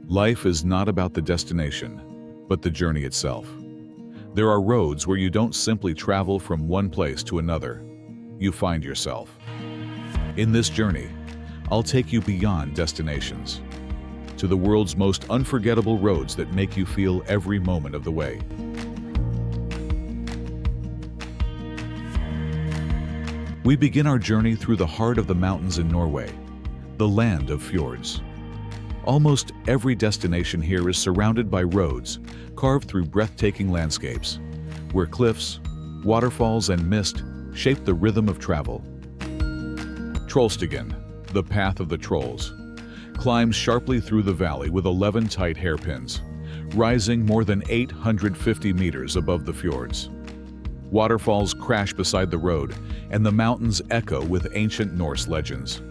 Life is not about the destination, but the journey itself. There are roads where you don't simply travel from one place to another. You find yourself. In this journey, I'll take you beyond destinations, to the world's most unforgettable roads that make you feel every moment of the way. We begin our journey through the heart of the mountains in Norway, the land of fjords. Almost every destination here is surrounded by roads carved through breathtaking landscapes, where cliffs, waterfalls, and mist shape the rhythm of travel. Trollstigen, the path of the trolls, climbs sharply through the valley with 11 tight hairpins, rising more than 850 meters above the fjords. Waterfalls crash beside the road, and the mountains echo with ancient Norse legends.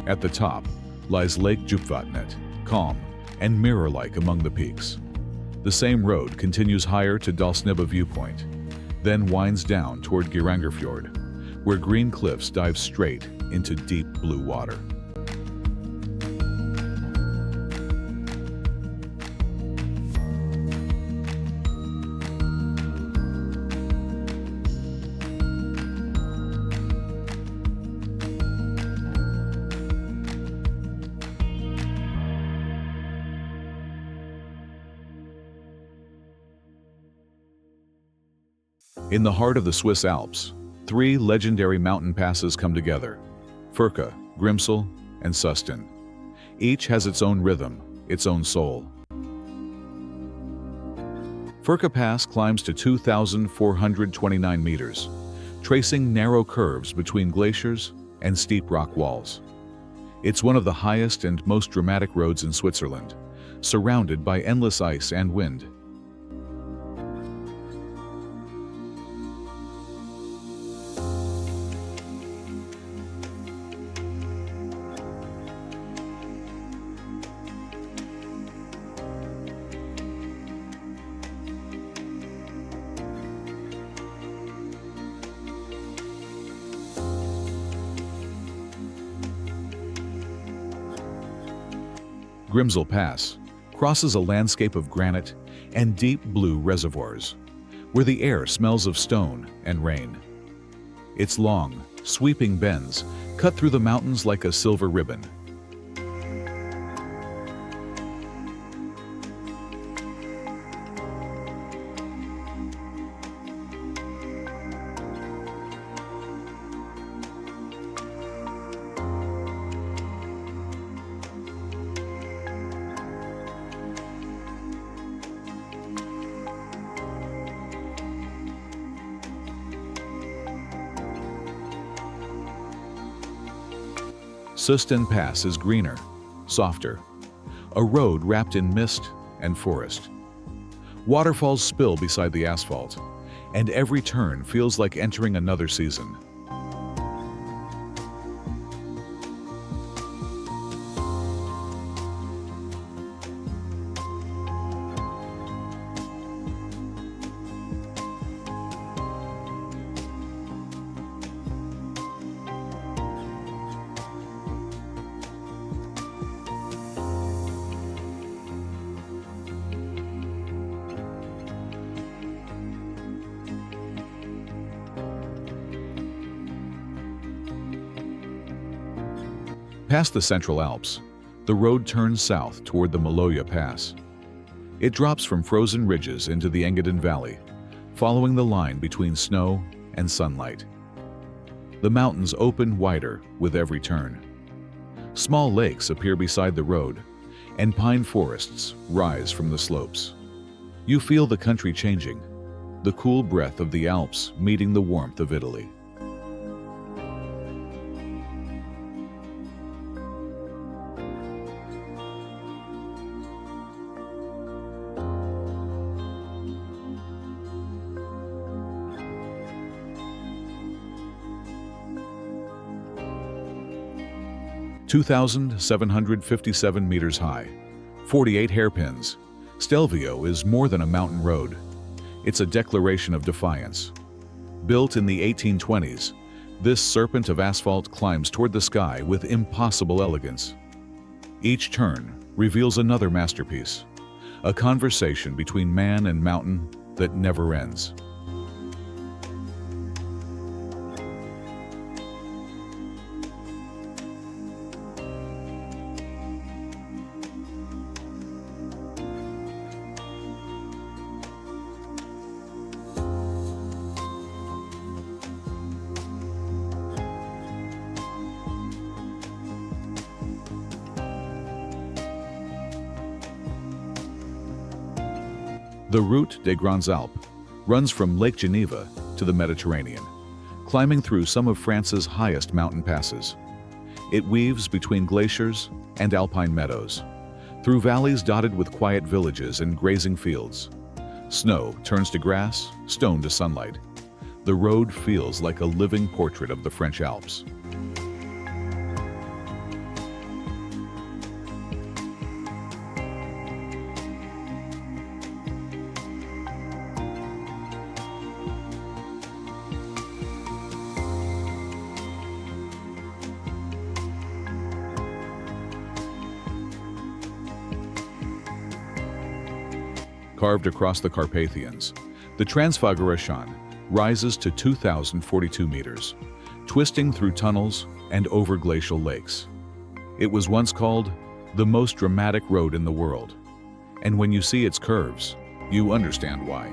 At the top lies Lake Djupvatnet, calm and mirror-like among the peaks. The same road continues higher to Dalsnibba viewpoint, then winds down toward Geirangerfjord, where green cliffs dive straight into deep blue water. In the heart of the Swiss Alps, three legendary mountain passes come together: Furka, Grimsel, and Susten. Each has its own rhythm, its own soul. Furka Pass climbs to 2,429 meters, tracing narrow curves between glaciers and steep rock walls. It's one of the highest and most dramatic roads in Switzerland, surrounded by endless ice and wind. Grimsel Pass crosses a landscape of granite and deep blue reservoirs, where the air smells of stone and rain. Its long, sweeping bends cut through the mountains like a silver ribbon. Susten Pass is greener, softer, a road wrapped in mist and forest. Waterfalls spill beside the asphalt, and every turn feels like entering another season. Past the Central Alps, the road turns south toward the Maloja Pass. It drops from frozen ridges into the Engadin Valley, following the line between snow and sunlight. The mountains open wider with every turn. Small lakes appear beside the road, and pine forests rise from the slopes. You feel the country changing, the cool breath of the Alps meeting the warmth of Italy. 2,757 meters high, 48 hairpins, Stelvio is more than a mountain road. It's a declaration of defiance. Built in the 1820s, this serpent of asphalt climbs toward the sky with impossible elegance. Each turn reveals another masterpiece, a conversation between man and mountain that never ends. The Route des Grands Alpes runs from Lake Geneva to the Mediterranean, climbing through some of France's highest mountain passes. It weaves between glaciers and alpine meadows, through valleys dotted with quiet villages and grazing fields. Snow turns to grass, stone to sunlight. The road feels like a living portrait of the French Alps. Carved across the Carpathians, the Transfăgărășan rises to 2,042 meters, twisting through tunnels and over glacial lakes. It was once called the most dramatic road in the world, and when you see its curves, you understand why.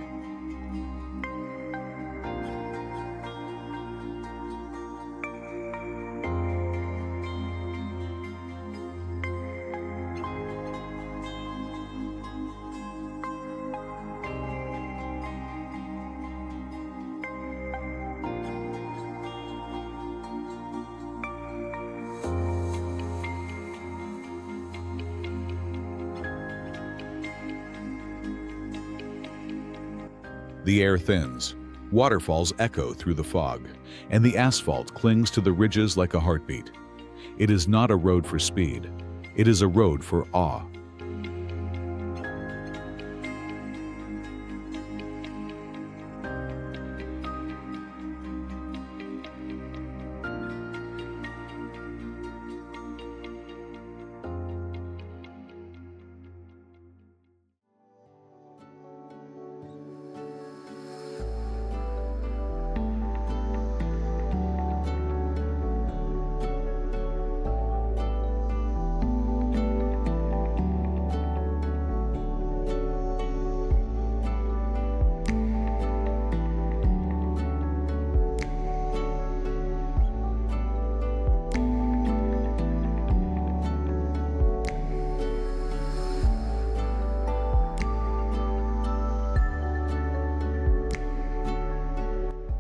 The air thins, waterfalls echo through the fog, and the asphalt clings to the ridges like a heartbeat. It is not a road for speed, it is a road for awe.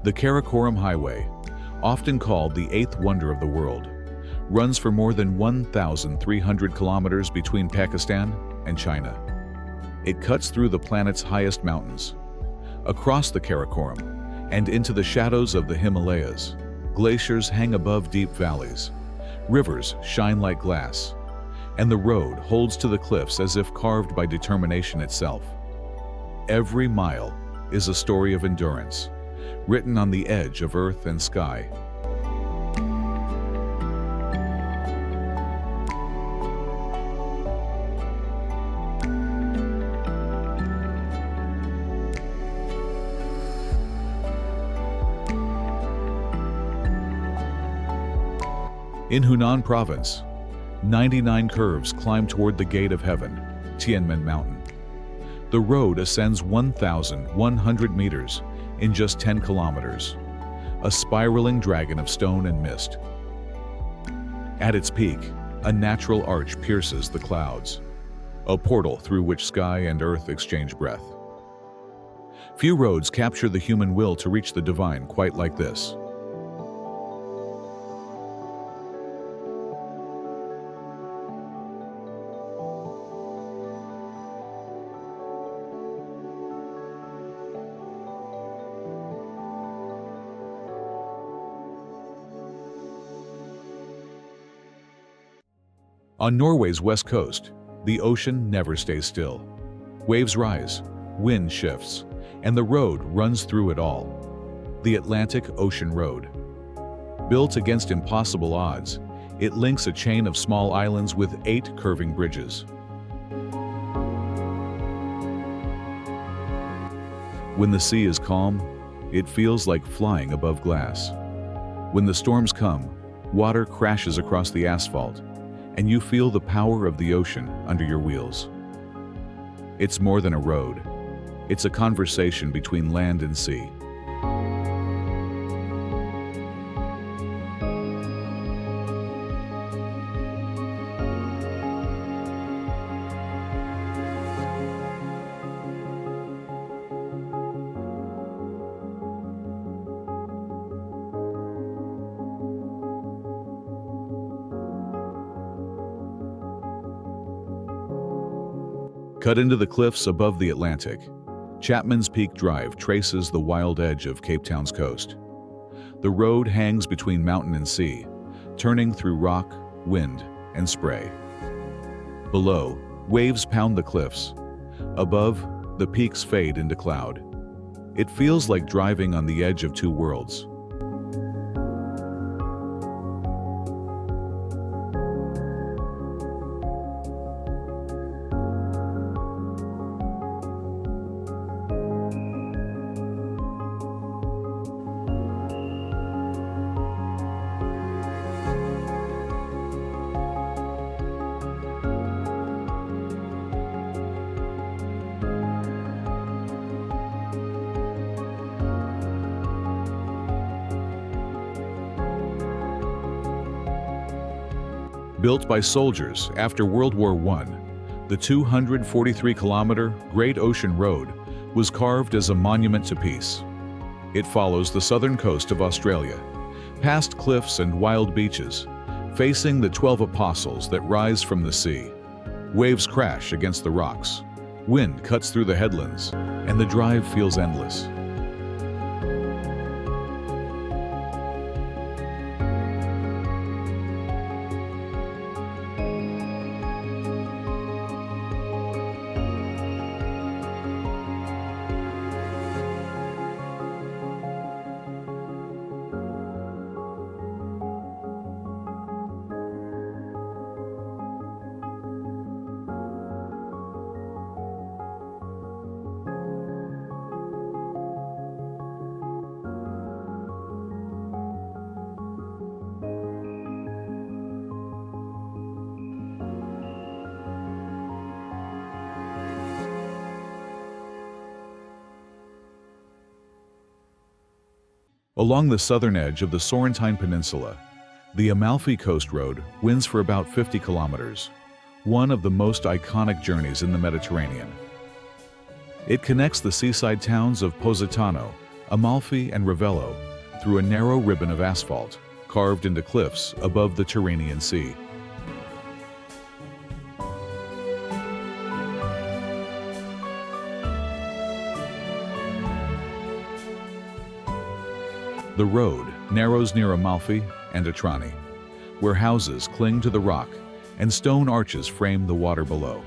The Karakoram Highway, often called the eighth wonder of the world, runs for more than 1,300 kilometers between Pakistan and China. It cuts through the planet's highest mountains, across the Karakoram, and into the shadows of the Himalayas. Glaciers hang above deep valleys, rivers shine like glass, and the road holds to the cliffs as if carved by determination itself. Every mile is a story of endurance, written on the edge of earth and sky. In Hunan province, 99 curves climb toward the gate of heaven, Tianmen Mountain. The road ascends 1,100 meters in just 10 kilometers, a spiraling dragon of stone and mist. At its peak, a natural arch pierces the clouds, a portal through which sky and earth exchange breath. Few roads capture the human will to reach the divine quite like this. On Norway's west coast, the ocean never stays still. Waves rise, wind shifts, and the road runs through it all. The Atlantic Ocean Road. Built against impossible odds, it links a chain of small islands with 8 curving bridges. When the sea is calm, it feels like flying above glass. When the storms come, water crashes across the asphalt, and you feel the power of the ocean under your wheels. It's more than a road. It's a conversation between land and sea. Cut into the cliffs above the Atlantic, Chapman's Peak Drive traces the wild edge of Cape Town's coast. The road hangs between mountain and sea, turning through rock, wind, and spray. Below, waves pound the cliffs. Above, the peaks fade into cloud. It feels like driving on the edge of two worlds. Built by soldiers after World War I, the 243-kilometer Great Ocean Road was carved as a monument to peace. It follows the southern coast of Australia, past cliffs and wild beaches, facing the 12 apostles that rise from the sea. Waves crash against the rocks, wind cuts through the headlands, and the drive feels endless. Along the southern edge of the Sorrentine Peninsula, the Amalfi Coast Road winds for about 50 kilometers, one of the most iconic journeys in the Mediterranean. It connects the seaside towns of Positano, Amalfi, and Ravello through a narrow ribbon of asphalt carved into cliffs above the Tyrrhenian Sea. The road narrows near Amalfi and Atrani, where houses cling to the rock and stone arches frame the water below.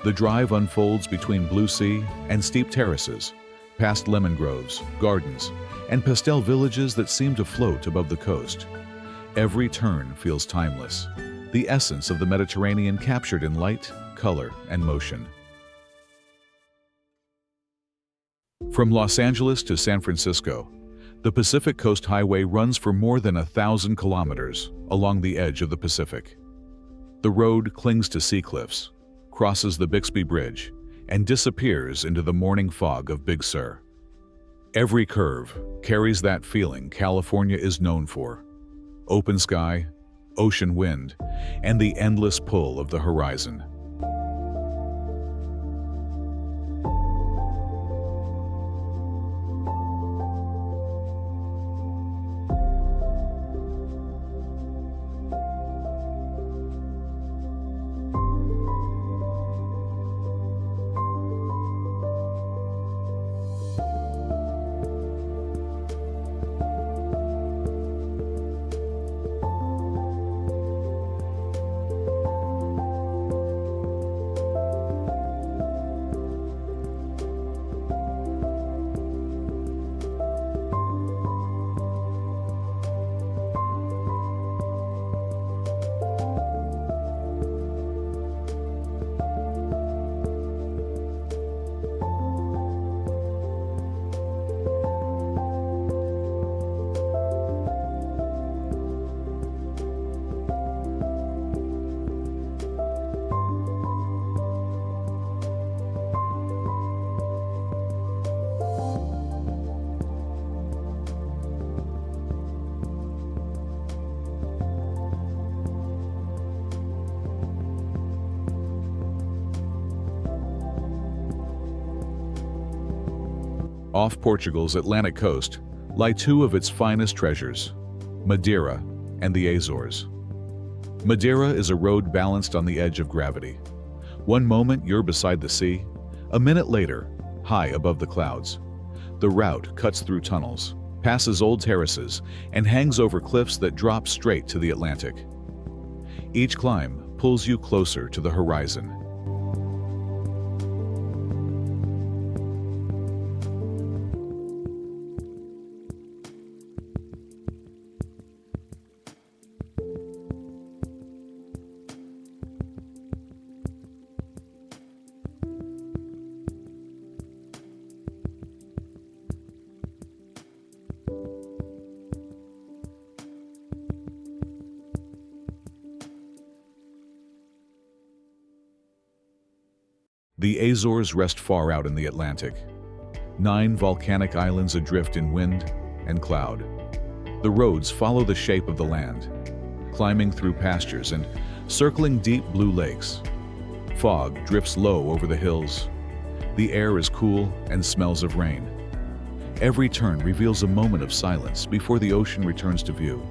The drive unfolds between blue sea and steep terraces, past lemon groves, gardens, and pastel villages that seem to float above the coast. Every turn feels timeless, the essence of the Mediterranean captured in light, color, and motion. From Los Angeles to San Francisco, the Pacific Coast Highway runs for more than 1,000 kilometers along the edge of the Pacific. The road clings to sea cliffs, crosses the Bixby Bridge, and disappears into the morning fog of Big Sur. Every curve carries that feeling California is known for: open sky, ocean wind, and the endless pull of the horizon. Off Portugal's Atlantic coast lie two of its finest treasures, Madeira and the Azores. Madeira is a road balanced on the edge of gravity. One moment you're beside the sea, a minute later, high above the clouds. The route cuts through tunnels, passes old terraces, and hangs over cliffs that drop straight to the Atlantic. Each climb pulls you closer to the horizon. The Azores rest far out in the Atlantic, 9 volcanic islands adrift in wind and cloud. The roads follow the shape of the land, climbing through pastures and circling deep blue lakes. Fog drifts low over the hills. The air is cool and smells of rain. Every turn reveals a moment of silence before the ocean returns to view.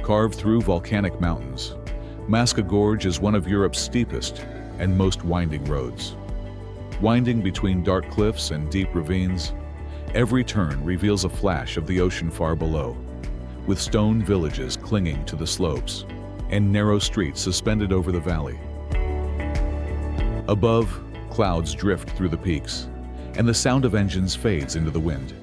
Carved through volcanic mountains, Masca Gorge is one of Europe's steepest and most winding roads. Winding between dark cliffs and deep ravines, every turn reveals a flash of the ocean far below, with stone villages clinging to the slopes and narrow streets suspended over the valley. Above, clouds drift through the peaks, and the sound of engines fades into the wind.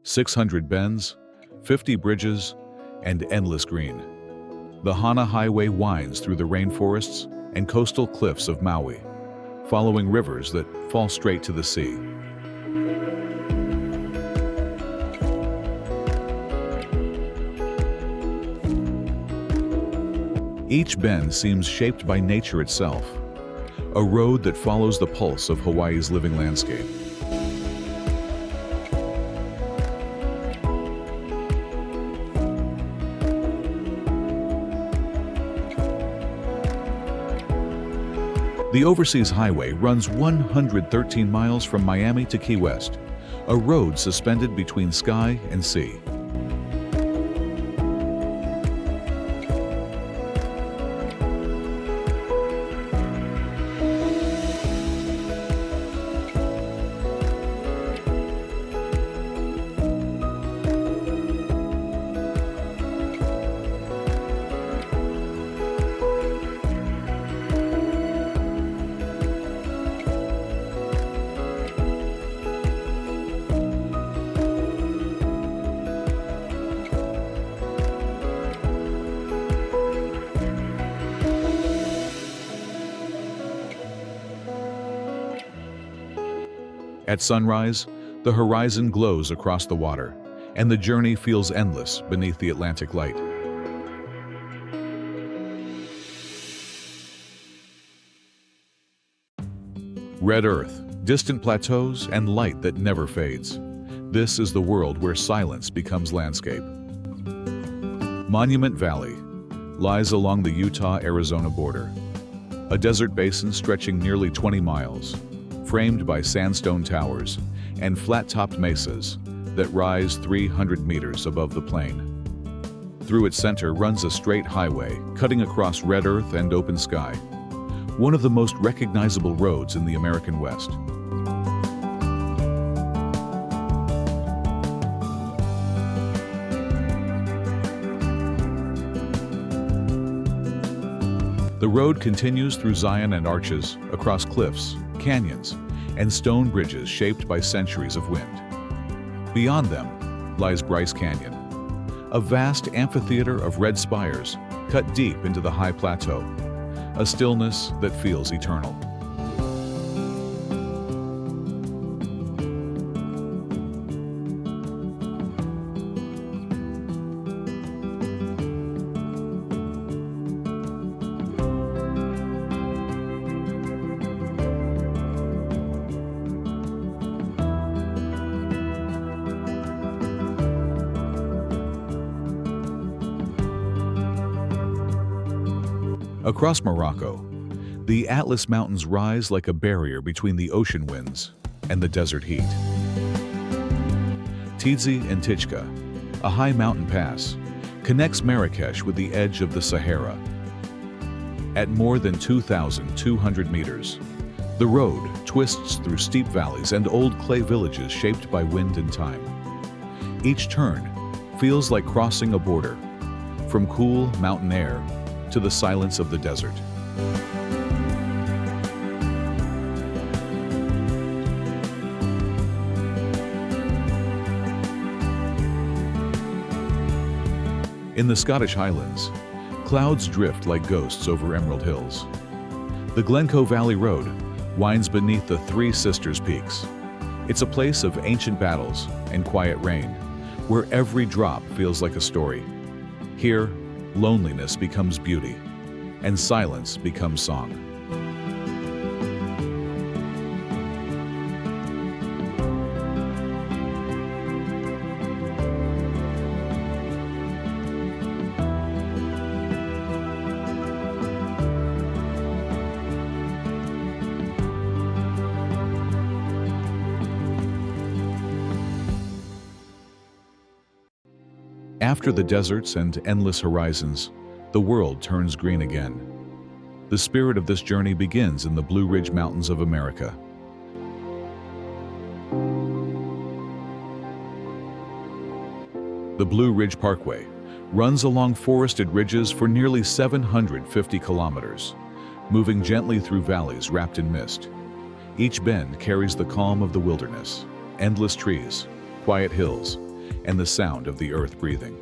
"600 bends, 50 bridges, and endless green." The Hana Highway winds through the rainforests and coastal cliffs of Maui, following rivers that fall straight to the sea. Each bend seems shaped by nature itself, a road that follows the pulse of Hawaii's living landscape. The Overseas Highway runs 113 miles from Miami to Key West, a road suspended between sky and sea. At sunrise, the horizon glows across the water, and the journey feels endless beneath the Atlantic light. Red earth, distant plateaus, and light that never fades. This is the world where silence becomes landscape. Monument Valley lies along the Utah-Arizona border, a desert basin stretching nearly 20 miles, framed by sandstone towers and flat-topped mesas that rise 300 meters above the plain. Through its center runs a straight highway cutting across red earth and open sky, one of the most recognizable roads in the American West. The road continues through Zion and arches, across cliffs, canyons, and stone bridges shaped by centuries of wind. Beyond them lies Bryce Canyon, a vast amphitheater of red spires cut deep into the high plateau, a stillness that feels eternal. Across Morocco, the Atlas Mountains rise like a barrier between the ocean winds and the desert heat. Tizi and Tichka, a high mountain pass, connects Marrakesh with the edge of the Sahara. At more than 2,200 meters, the road twists through steep valleys and old clay villages shaped by wind and time. Each turn feels like crossing a border, from cool mountain air to the silence of the desert. In the Scottish Highlands, clouds drift like ghosts over emerald hills. The Glencoe Valley Road winds beneath the Three Sisters Peaks. It's a place of ancient battles and quiet rain, where every drop feels like a story. Here, loneliness becomes beauty, and silence becomes song. After the deserts and endless horizons, the world turns green again. The spirit of this journey begins in the Blue Ridge Mountains of America. The Blue Ridge Parkway runs along forested ridges for nearly 750 kilometers, moving gently through valleys wrapped in mist. Each bend carries the calm of the wilderness, endless trees, quiet hills, and the sound of the earth breathing.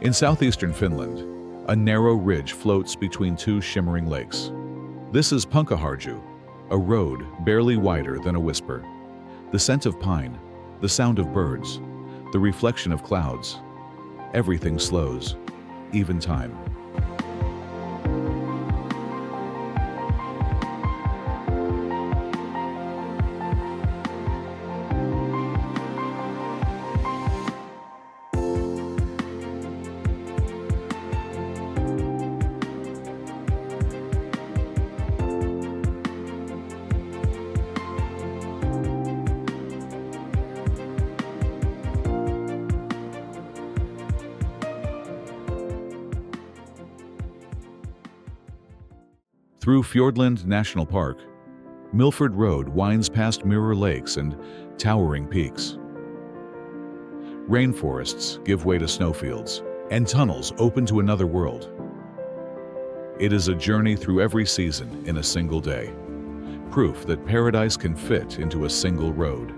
In southeastern Finland, a narrow ridge floats between two shimmering lakes. This is Punkaharju, a road barely wider than a whisper. The scent of pine, the sound of birds, the reflection of clouds. Everything slows, even time. Through Fjordland National Park, Milford Road winds past mirror lakes and towering peaks. Rainforests give way to snowfields, and tunnels open to another world. It is a journey through every season in a single day, proof that paradise can fit into a single road.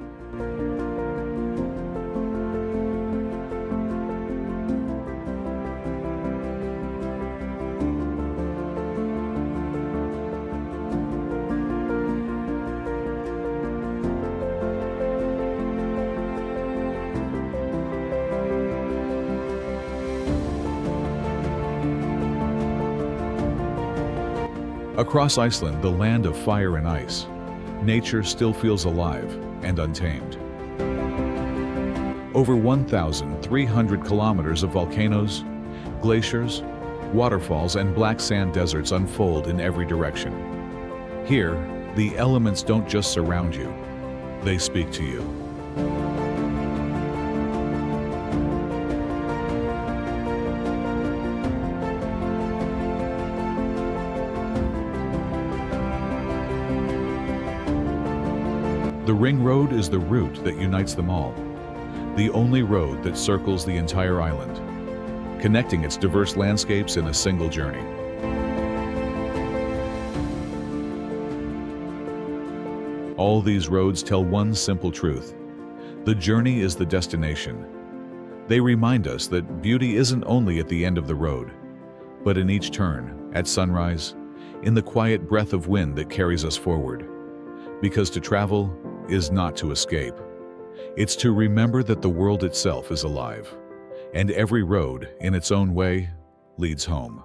Across Iceland, the land of fire and ice, nature still feels alive and untamed. Over 1,300 kilometers of volcanoes, glaciers, waterfalls, and black sand deserts unfold in every direction. Here, the elements don't just surround you, they speak to you. The ring road is the route that unites them all, the only road that circles the entire island, connecting its diverse landscapes in a single journey. All these roads tell one simple truth: the journey is the destination. They remind us that beauty isn't only at the end of the road, but in each turn, at sunrise, in the quiet breath of wind that carries us forward. Because to travel is not to escape. It's to remember that the world itself is alive, and every road, in its own way, leads home.